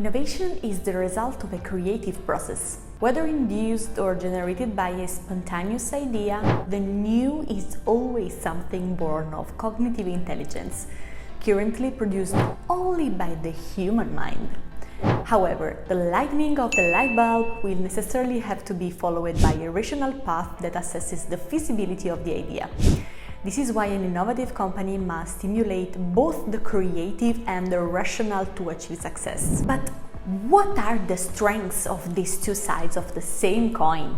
Innovation is the result of a creative process. Whether induced or generated by a spontaneous idea, the new is always something born of cognitive intelligence, currently produced only by the human mind. However, the lighting of the light bulb will necessarily have to be followed by a rational path that assesses the feasibility of the idea. This is why an innovative company must stimulate both the creative and the rational to achieve success. But what are the strengths of these two sides of the same coin?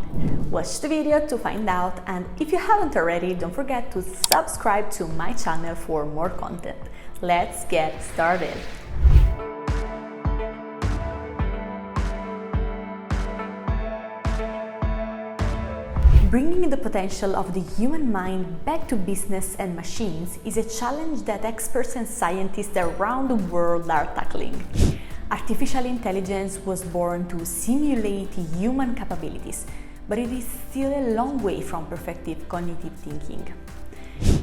Watch the video to find out, and if you haven't already, don't forget to subscribe to my channel for more content. Let's get started! Bringing the potential of the human mind back to business and machines is a challenge that experts and scientists around the world are tackling. Artificial intelligence was born to simulate human capabilities, but it is still a long way from perfective cognitive thinking.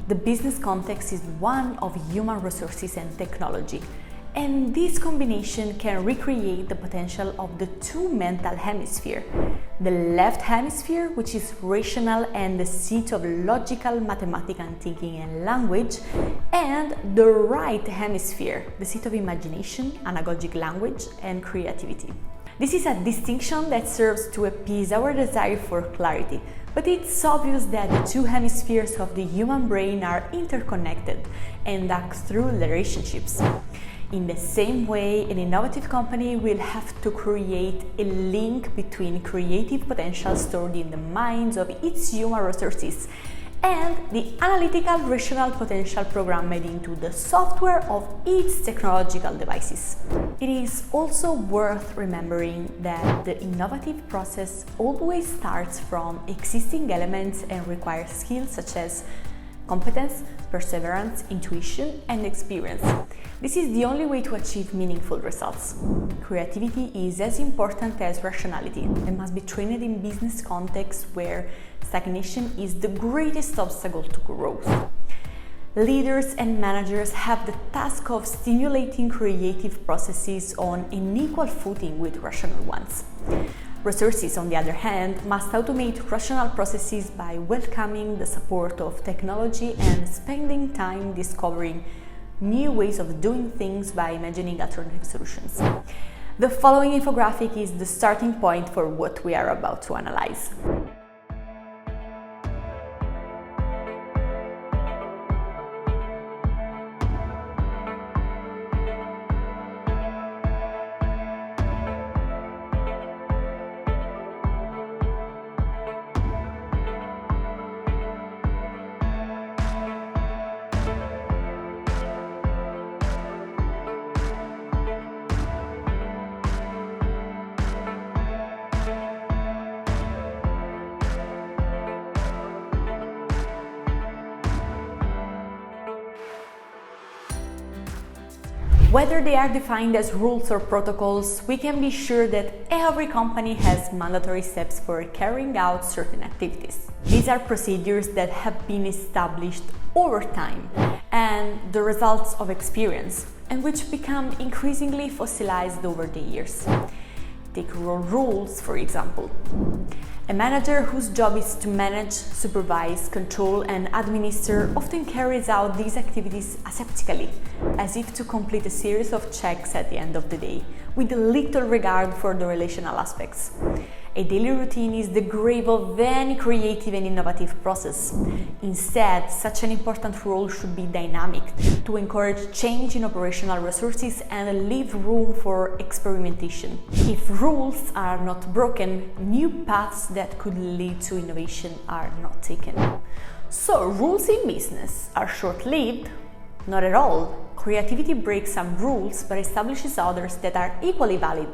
The business context is one of human resources and technology, and this combination can recreate the potential of the two mental hemispheres. The left hemisphere, which is rational and the seat of logical, mathematical thinking and language, and the right hemisphere, the seat of imagination, anagogic language, and creativity. This is a distinction that serves to appease our desire for clarity, but it's obvious that the two hemispheres of the human brain are interconnected and act through relationships. In the same way, an innovative company will have to create a link between creative potential stored in the minds of its human resources and the analytical rational potential programmed into the software of its technological devices. It is also worth remembering that the innovative process always starts from existing elements and requires skills such as competence, perseverance, intuition, and experience. This is the only way to achieve meaningful results. Creativity is as important as rationality and must be trained in business contexts where stagnation is the greatest obstacle to growth. Leaders and managers have the task of stimulating creative processes on an equal footing with rational ones. Resources, on the other hand, must automate rational processes by welcoming the support of technology and spending time discovering new ways of doing things by imagining alternative solutions. The following infographic is the starting point for what we are about to analyze. Whether they are defined as rules or protocols, we can be sure that every company has mandatory steps for carrying out certain activities. These are procedures that have been established over time and the results of experience, and which become increasingly fossilized over the years. Take rules, for example. A manager whose job is to manage, supervise, control, and administer often carries out these activities aseptically, as if to complete a series of checks at the end of the day, with little regard for the relational aspects. A daily routine is the grave of any creative and innovative process. Instead, such an important role should be dynamic, to encourage change in operational resources and leave room for experimentation. If rules are not broken, new paths that could lead to innovation are not taken. So, rules in business are short-lived? Not at all. Creativity breaks some rules but establishes others that are equally valid.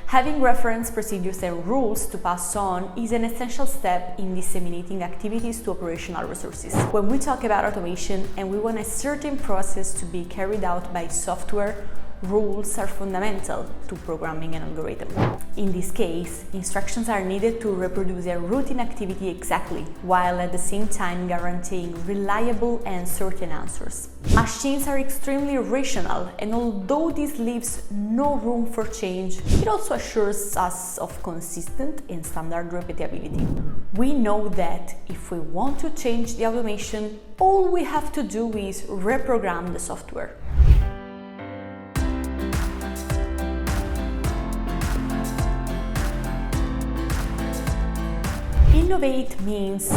Having reference procedures and rules to pass on is an essential step in disseminating activities to operational resources. When we talk about automation and we want a certain process to be carried out by software Rules are fundamental to programming an algorithm. In this case, instructions are needed to reproduce a routine activity exactly, while at the same time guaranteeing reliable and certain answers. Machines are extremely rational, and although this leaves no room for change, it also assures us of consistent and standard repeatability. We know that if we want to change the automation, all we have to do is reprogram the software. Innovate means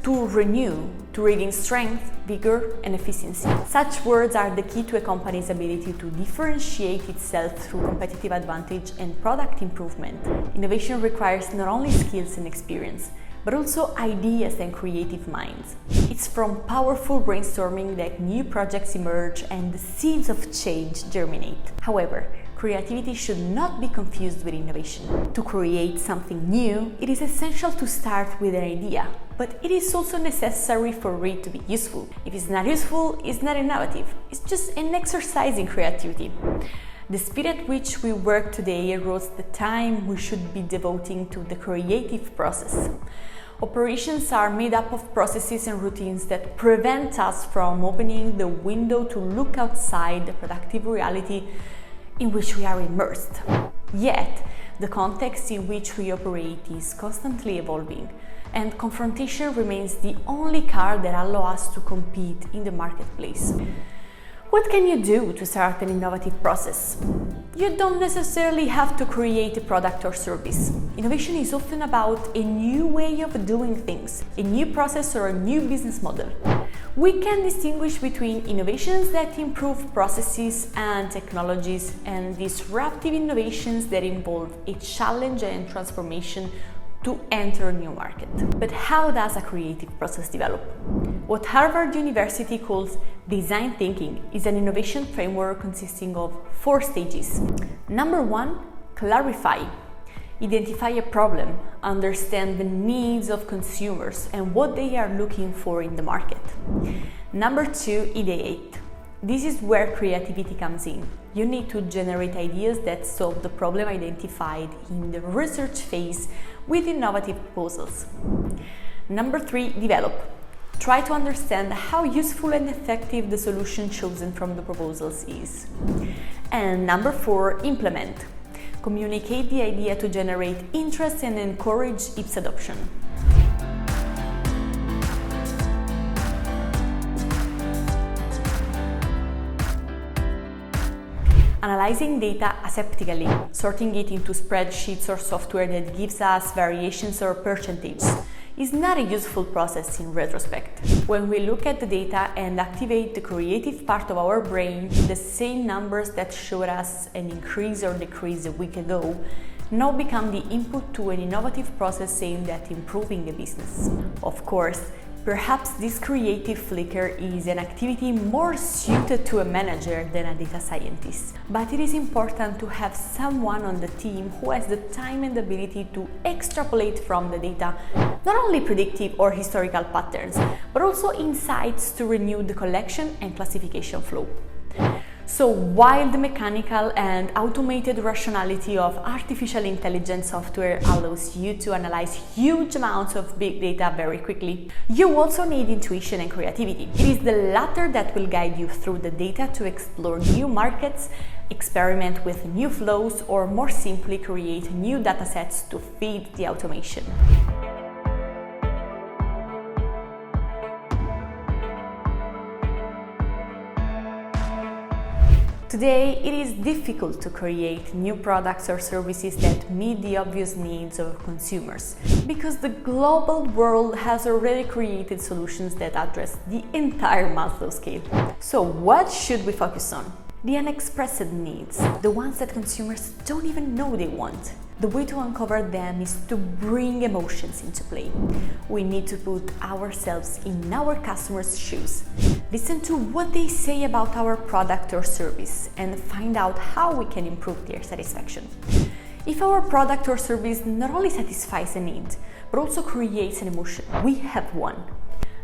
to renew, to regain strength, vigor, and efficiency. Such words are the key to a company's ability to differentiate itself through competitive advantage and product improvement. Innovation requires not only skills and experience, but also ideas and creative minds. It's from powerful brainstorming that new projects emerge and the seeds of change germinate. However, creativity should not be confused with innovation. To create something new, it is essential to start with an idea, but it is also necessary for it to be useful. If it's not useful, it's not innovative. It's just an exercise in creativity. The speed at which we work today erodes the time we should be devoting to the creative process. Operations are made up of processes and routines that prevent us from opening the window to look outside the productive reality in which we are immersed. Yet, the context in which we operate is constantly evolving, and confrontation remains the only card that allows us to compete in the marketplace. What can you do to start an innovative process? You don't necessarily have to create a product or service. Innovation is often about a new way of doing things, a new process or a new business model. We can distinguish between innovations that improve processes and technologies and disruptive innovations that involve a challenge and transformation to enter a new market. But how does a creative process develop? What Harvard University calls design thinking is an innovation framework consisting of 4 stages. Number 1, clarify. Identify a problem, understand the needs of consumers and what they are looking for in the market. Number 2, ideate. This is where creativity comes in. You need to generate ideas that solve the problem identified in the research phase with innovative proposals. Number 3, develop. Try to understand how useful and effective the solution chosen from the proposals is. And number 4, implement. Communicate the idea to generate interest and encourage its adoption. Analyzing data aseptically, sorting it into spreadsheets or software that gives us variations or percentages, is not a useful process in retrospect. When we look at the data and activate the creative part of our brain, the same numbers that showed us an increase or decrease a week ago now become the input to an innovative process aimed at improving a business. Of course, perhaps this creative flicker is an activity more suited to a manager than a data scientist, but it is important to have someone on the team who has the time and ability to extrapolate from the data not only predictive or historical patterns, but also insights to renew the collection and classification flow. So while the mechanical and automated rationality of artificial intelligence software allows you to analyze huge amounts of big data very quickly, you also need intuition and creativity. It is the latter that will guide you through the data to explore new markets, experiment with new flows, or more simply create new datasets to feed the automation. Today, it is difficult to create new products or services that meet the obvious needs of consumers, because the global world has already created solutions that address the entire Maslow scale. So what should we focus on? The unexpressed needs, the ones that consumers don't even know they want. The way to uncover them is to bring emotions into play. We need to put ourselves in our customers' shoes, listen to what they say about our product or service, and find out how we can improve their satisfaction. If our product or service not only satisfies a need, but also creates an emotion, we have won.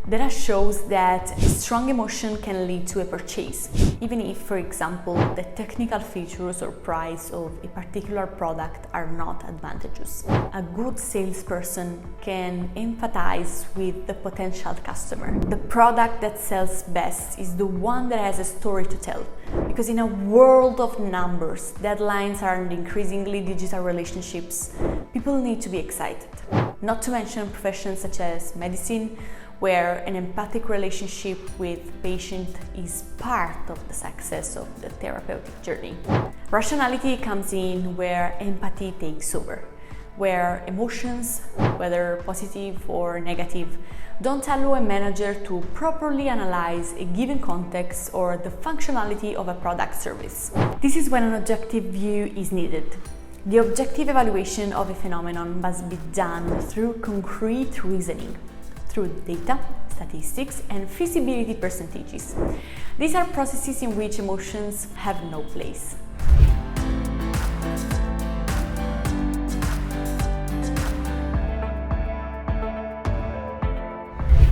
Data shows that a strong emotion can lead to a purchase. even if, for example, the technical features or price of a particular product are not advantageous. A good salesperson can empathize with the potential customer. The product that sells best is the one that has a story to tell, because in a world of numbers, deadlines, and increasingly digital relationships, people need to be excited. Not to mention professions such as medicine, where an empathic relationship with patient is part of the success of the therapeutic journey. Rationality comes in where empathy takes over, where emotions, whether positive or negative, don't allow a manager to properly analyze a given context or the functionality of a product service. This is when an objective view is needed. The objective evaluation of a phenomenon must be done through concrete reasoning, through data, statistics, and feasibility percentages. These are processes in which emotions have no place.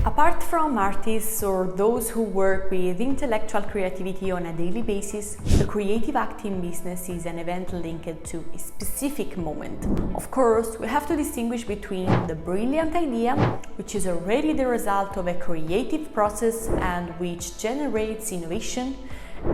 Apart from artists or those who work with intellectual creativity on a daily basis, the creative acting business is an event linked to a specific moment. Of course, we have to distinguish between the brilliant idea, which is already the result of a creative process and which generates innovation,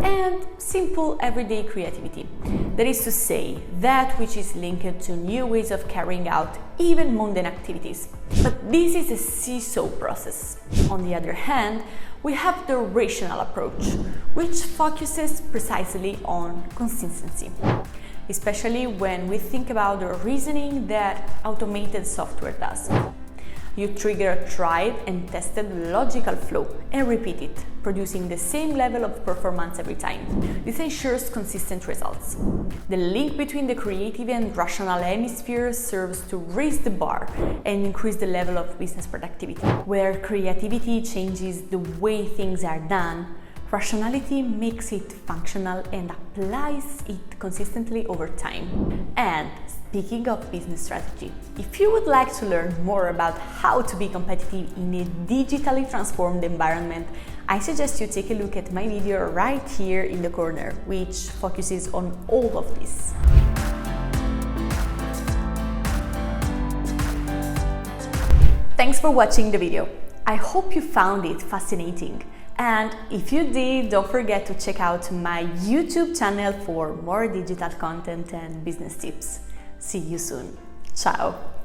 and simple everyday creativity. That is to say, that which is linked to new ways of carrying out even mundane activities. But this is a seesaw process. On the other hand, we have the rational approach, which focuses precisely on consistency, especially when we think about the reasoning that automated software does. You trigger a tried and tested logical flow and repeat it, producing the same level of performance every time. This ensures consistent results. The link between the creative and rational hemispheres serves to raise the bar and increase the level of business productivity. Where creativity changes the way things are done, rationality makes it functional and applies it consistently over time. And speaking of business strategy, if you would like to learn more about how to be competitive in a digitally transformed environment, I suggest you take a look at my video right here in the corner, which focuses on all of this. Thanks for watching the video. I hope you found it fascinating. And if you did, don't forget to check out my YouTube channel for more digital content and business tips. See you soon. Ciao.